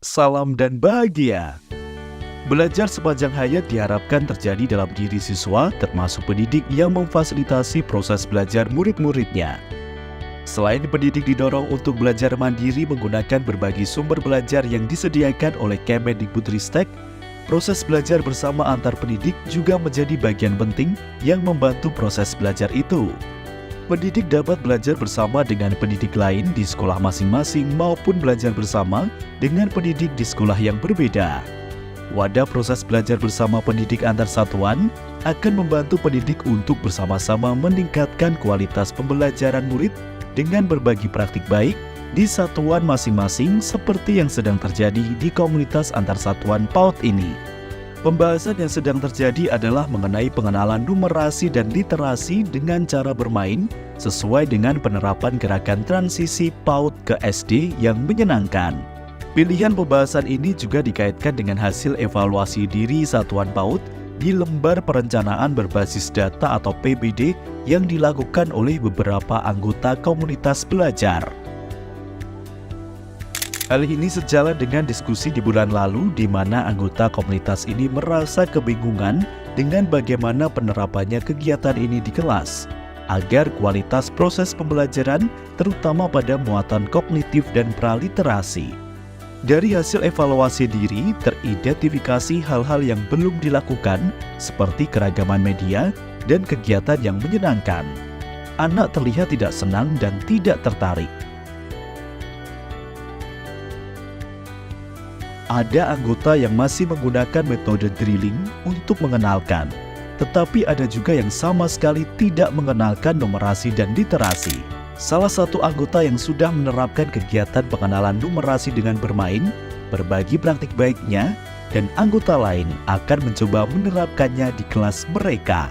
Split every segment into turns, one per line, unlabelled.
salam dan bahagia. Belajar sepanjang hayat diharapkan terjadi dalam diri siswa, termasuk pendidik yang memfasilitasi proses belajar murid-muridnya. Selain pendidik didorong untuk belajar mandiri menggunakan berbagai sumber belajar yang disediakan oleh Kemendikbudristek, proses belajar bersama antar pendidik juga menjadi bagian penting yang membantu proses belajar itu. Pendidik dapat belajar bersama dengan pendidik lain di sekolah masing-masing maupun belajar bersama dengan pendidik di sekolah yang berbeda. Wadah proses belajar bersama pendidik antar satuan akan membantu pendidik untuk bersama-sama meningkatkan kualitas pembelajaran murid dengan berbagi praktik baik di satuan masing-masing seperti yang sedang terjadi di komunitas antar satuan PAUD ini. Pembahasan yang sedang terjadi adalah mengenai pengenalan numerasi dan literasi dengan cara bermain sesuai dengan penerapan gerakan transisi PAUD ke SD yang menyenangkan. Pilihan pembahasan ini juga dikaitkan dengan hasil evaluasi diri satuan PAUD di lembar perencanaan berbasis data atau PBD yang dilakukan oleh beberapa anggota komunitas belajar. Hal ini sejalan dengan diskusi di bulan lalu di mana anggota komunitas ini merasa kebingungan dengan bagaimana penerapannya kegiatan ini di kelas, agar kualitas proses pembelajaran terutama pada muatan kognitif dan praliterasi. Dari hasil evaluasi diri, teridentifikasi hal-hal yang belum dilakukan, seperti keragaman media dan kegiatan yang menyenangkan. Anak terlihat tidak senang dan tidak tertarik. Ada anggota yang masih menggunakan metode drilling untuk mengenalkan, tetapi ada juga yang sama sekali tidak mengenalkan numerasi dan literasi. Salah satu anggota yang sudah menerapkan kegiatan pengenalan numerasi dengan bermain, berbagi praktik baiknya, dan anggota lain akan mencoba menerapkannya di kelas mereka.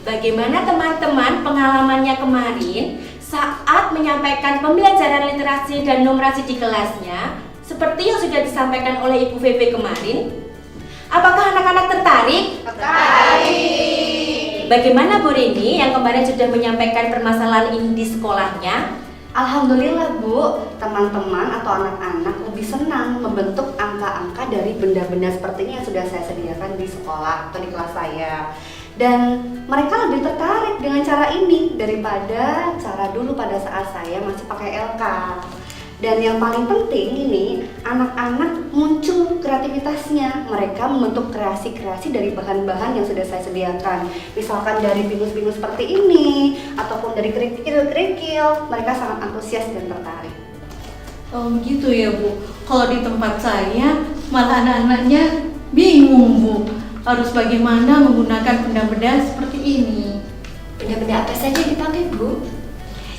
Bagaimana teman-teman pengalamannya kemarin saat menyampaikan pembelajaran literasi dan numerasi di kelasnya, seperti yang sudah disampaikan oleh Ibu VV kemarin? Apakah anak-anak tertarik?
Tertarik!
Bagaimana Bu Rini yang kemarin sudah menyampaikan permasalahan ini di sekolahnya?
Alhamdulillah Bu, teman-teman atau anak-anak lebih senang membentuk angka-angka dari benda-benda seperti ini yang sudah saya sediakan di sekolah atau di kelas saya. Dan mereka lebih tertarik dengan cara ini daripada cara dulu pada saat saya masih pakai LK. Dan yang paling penting ini, anak-anak muncul kreativitasnya. Mereka membentuk kreasi-kreasi dari bahan-bahan yang sudah saya sediakan. Misalkan dari pinus-pinus seperti ini, ataupun dari kerikil-kerikil. Mereka sangat antusias dan tertarik.
Oh begitu ya Bu. Kalau di tempat saya, malah anak-anaknya bingung Bu. Harus bagaimana menggunakan benda-benda seperti ini.
Benda-benda apa saja yang dipakai Bu?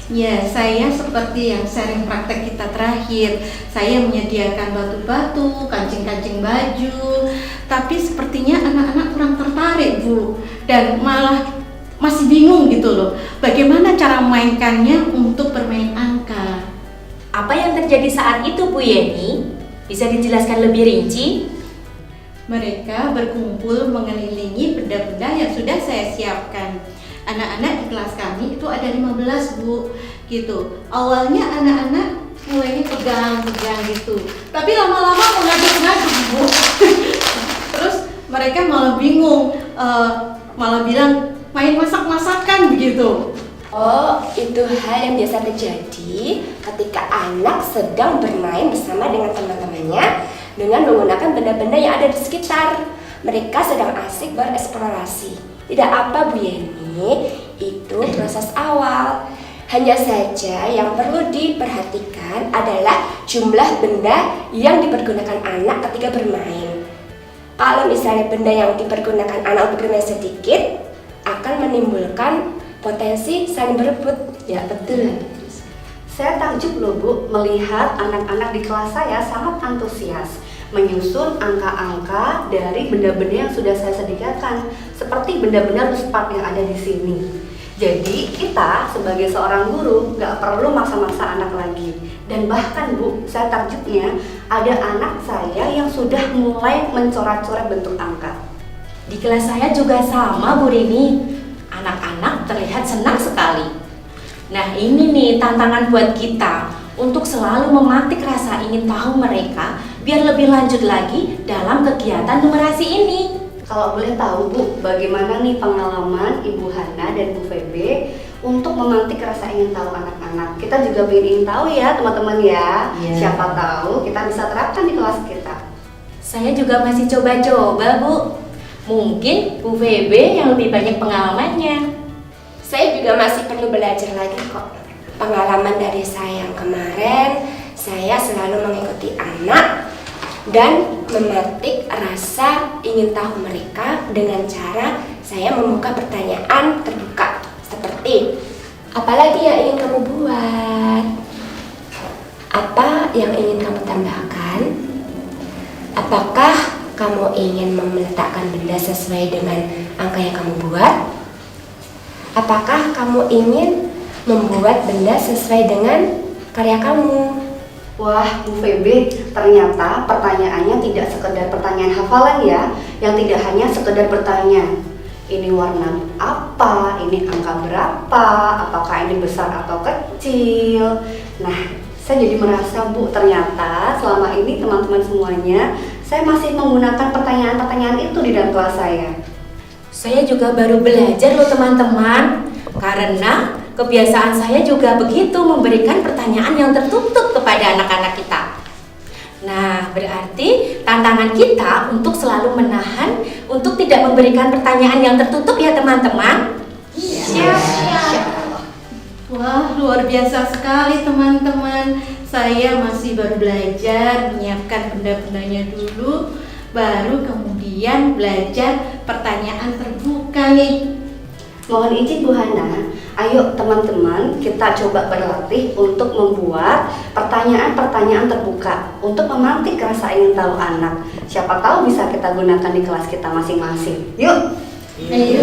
Ya, saya seperti yang sharing praktek kita terakhir. Saya menyediakan batu-batu, kancing-kancing baju. Tapi sepertinya anak-anak kurang tertarik Bu. Dan malah masih bingung gitu loh. Bagaimana cara memainkannya untuk bermain angka.
Apa yang terjadi saat itu Bu Yeni? Bisa dijelaskan lebih rinci?
Mereka berkumpul mengelilingi benda-benda yang sudah saya siapkan. Anak-anak di kelas kami itu ada 15 Bu, gitu. Awalnya anak-anak mulainya pegang-pegang gitu, tapi lama-lama mengaduk-ngaduk Bu. Terus mereka malah bingung, malah bilang main masak-masakan begitu.
Oh, itu hal yang biasa terjadi ketika anak sedang bermain bersama dengan teman-temannya dengan menggunakan benda-benda yang ada di sekitar. Mereka sedang asik bereksplorasi. Tidak apa Bu Yeni, itu proses awal. Hanya saja yang perlu diperhatikan adalah jumlah benda yang dipergunakan anak ketika bermain. Kalau misalnya benda yang dipergunakan anak untuk bermain sedikit, akan menimbulkan potensi saling berebut. Ya betul.
Saya takjub loh Bu, melihat anak-anak di kelas saya sangat antusias menyusun angka-angka dari benda-benda yang sudah saya sediakan, seperti benda-benda ruspat yang ada di sini. Jadi kita sebagai seorang guru nggak perlu maksa-maksa anak lagi. Dan bahkan Bu, saya takjubnya ada anak saya yang sudah mulai mencoret-coret bentuk angka.
Di kelas saya juga sama Bu Rini. Anak-anak terlihat senang sekali. Nah ini nih tantangan buat kita. untuk selalu memantik rasa ingin tahu mereka biar lebih lanjut lagi dalam kegiatan numerasi ini.
Kalau boleh tahu Bu, bagaimana nih pengalaman Ibu Hana dan Bu Febe untuk memantik rasa ingin tahu anak-anak? Kita juga ingin tahu ya teman-teman ya. Siapa tahu kita bisa terapkan di kelas kita.
Saya juga masih coba-coba Bu. Mungkin Bu Febe yang lebih banyak pengalamannya.
Saya juga masih perlu belajar lagi kok. Pengalaman dari saya yang kemarin, saya selalu mengikuti anak dan memetik rasa ingin tahu mereka dengan cara saya membuka pertanyaan terbuka seperti, apalagi yang ingin kamu buat? Apa yang ingin kamu tambahkan? Apakah kamu ingin meletakkan benda sesuai dengan angka yang kamu buat? Apakah kamu ingin membuat benda sesuai dengan karya kamu?
Wah, Bu Febe, ternyata pertanyaannya tidak sekedar pertanyaan hafalan ya, yang tidak hanya sekedar bertanya, ini warna apa, ini angka berapa, apakah ini besar atau kecil. Nah, saya jadi merasa Bu, ternyata selama ini teman-teman semuanya, saya masih menggunakan pertanyaan-pertanyaan itu di dalam kelas saya.
Saya juga baru belajar loh teman-teman, karena kebiasaan saya juga begitu memberikan pertanyaan yang tertutup kepada anak-anak kita. Nah, berarti tantangan kita untuk selalu menahan untuk tidak memberikan pertanyaan yang tertutup ya teman-teman.
Siap. Wah, luar biasa sekali teman-teman. Saya masih baru belajar menyiapkan benda-bendanya dulu, baru kemudian belajar pertanyaan terbuka nih.
Mohon izin Bu Hana, ayo teman-teman kita coba berlatih untuk membuat pertanyaan-pertanyaan terbuka untuk memantik rasa ingin tahu anak. Siapa tahu bisa kita gunakan di kelas kita masing-masing. Yuk!
Ayo.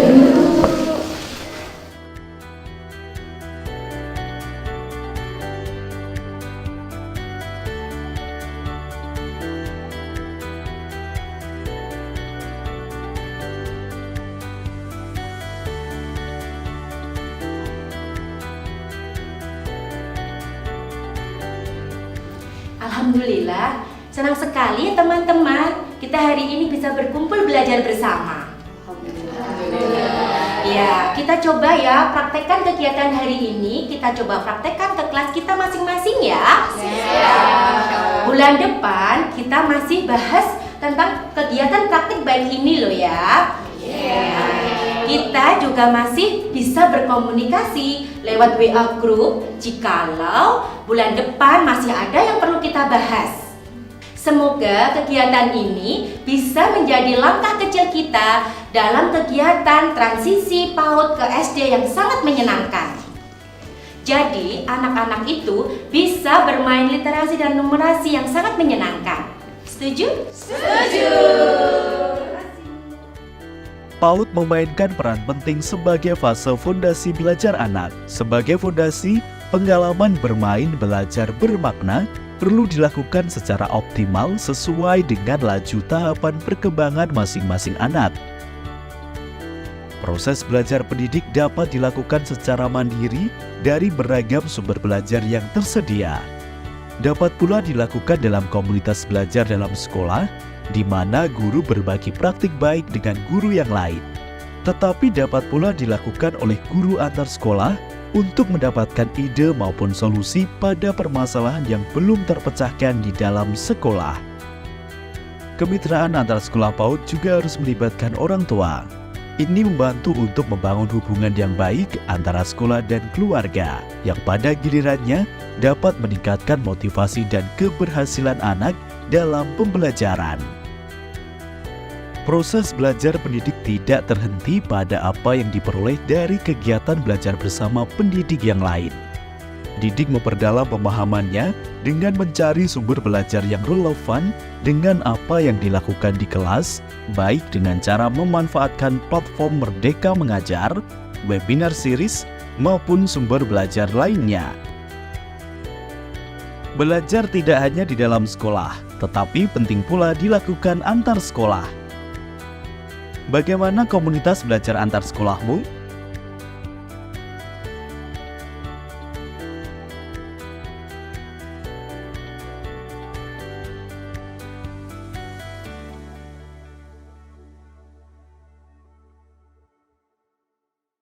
Alhamdulillah, senang sekali ya teman-teman. Kita hari ini bisa berkumpul belajar bersama. Ya, kita coba ya praktekkan kegiatan hari ini. Kita coba praktekkan ke kelas kita masing-masing ya. Bulan depan kita masih bahas tentang kegiatan praktik baik ini loh ya. Kita juga masih bisa berkomunikasi lewat WA group jikalau bulan depan masih ada yang perlu kita bahas. Semoga kegiatan ini bisa menjadi langkah kecil kita dalam kegiatan transisi PAUD ke SD yang sangat menyenangkan. Jadi, anak-anak itu bisa bermain literasi dan numerasi yang sangat menyenangkan. Setuju? Setuju!
PAUD memainkan peran penting sebagai fase fondasi belajar anak. Sebagai fondasi, pengalaman bermain belajar bermakna perlu dilakukan secara optimal sesuai dengan laju tahapan perkembangan masing-masing anak. Proses belajar pendidik dapat dilakukan secara mandiri dari beragam sumber belajar yang tersedia. Dapat pula dilakukan dalam komunitas belajar dalam sekolah, di mana guru berbagi praktik baik dengan guru yang lain. Tetapi dapat pula dilakukan oleh guru antar sekolah untuk mendapatkan ide maupun solusi pada permasalahan yang belum terpecahkan di dalam sekolah. Kemitraan antar sekolah PAUD juga harus melibatkan orang tua. Ini membantu untuk membangun hubungan yang baik antara sekolah dan keluarga, yang pada gilirannya dapat meningkatkan motivasi dan keberhasilan anak dalam pembelajaran. Proses belajar pendidik tidak terhenti pada apa yang diperoleh dari kegiatan belajar bersama pendidik yang lain. Didik memperdalam pemahamannya dengan mencari sumber belajar yang relevan dengan apa yang dilakukan di kelas, baik dengan cara memanfaatkan platform Merdeka Mengajar, webinar series, maupun sumber belajar lainnya. Belajar tidak hanya di dalam sekolah, tetapi penting pula dilakukan antar sekolah. Bagaimana komunitas belajar antar sekolahmu?